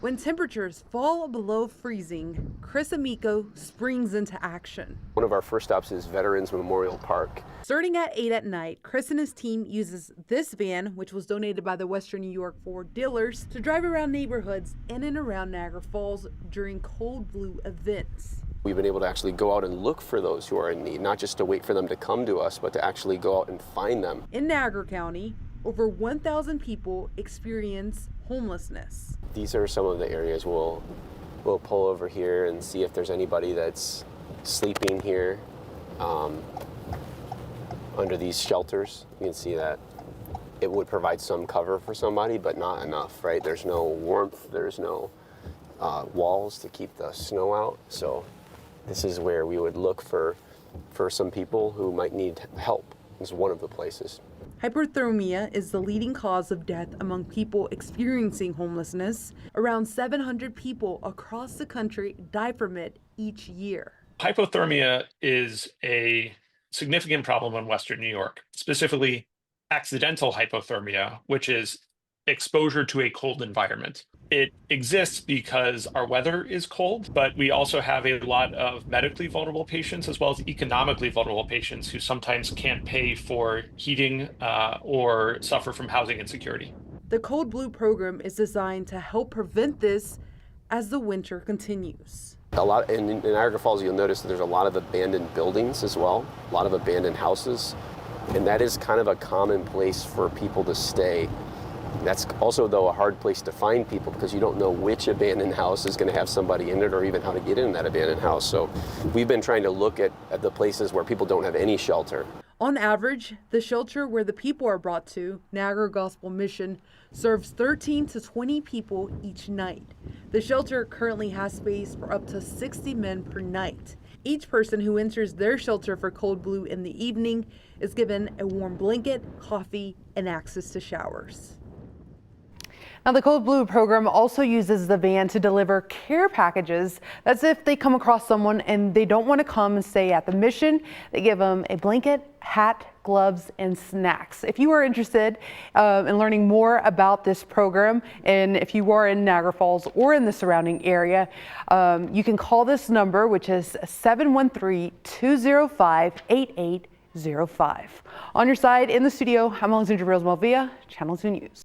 When temperatures fall below freezing, Chris Amico springs into action. One of our first stops is Veterans Memorial Park. Starting at 8 at night, Chris and his team uses this van, which was donated by the Western New York Ford dealers, to drive around neighborhoods in and around Niagara Falls during Cold Blue events. We've been able to actually go out and look for those who are in need, not just to wait for them to come to us, but to actually go out and find them. In Niagara County, over 1,000 people experience homelessness. These are some of the areas we'll pull over here and see if there's anybody that's sleeping here under these shelters. You can see that it would provide some cover for somebody, but not enough, right? There's no warmth, there's no walls to keep the snow out. So this is where we would look for some people who might need help. This is one of the places. Hypothermia is the leading cause of death among people experiencing homelessness. Around 700 people across the country die from it each year. Hypothermia is a significant problem in Western New York, specifically accidental hypothermia, which is exposure to a cold environment. It exists because our weather is cold, but we also have a lot of medically vulnerable patients as well as economically vulnerable patients who sometimes can't pay for heating or suffer from housing insecurity. The Cold Blue program is designed to help prevent this as the winter continues. A lot in Niagara Falls, you'll notice that there's a lot of abandoned buildings as well, a lot of abandoned houses, and that is kind of a common place for people to stay. That's also, though, a hard place to find people because you don't know which abandoned house is going to have somebody in it or even how to get in that abandoned house. So we've been trying to look at the places where people don't have any shelter. On average, the shelter where the people are brought to, Niagara Gospel Mission, serves 13 to 20 people each night. The shelter currently has space for up to 60 men per night. Each person who enters their shelter for Cold Blue in the evening is given a warm blanket, coffee, and access to showers. Now, the Cold Blue program also uses the van to deliver care packages. That's if they come across someone and they don't want to come and stay at the mission. They give them a blanket, hat, gloves, and snacks. If you are interested in learning more about this program, and if you are in Niagara Falls or in the surrounding area, you can call this number, which is 713-205-8805. On your side in the studio, I'm Alexandra Rose-Malvia, Channel 2 News.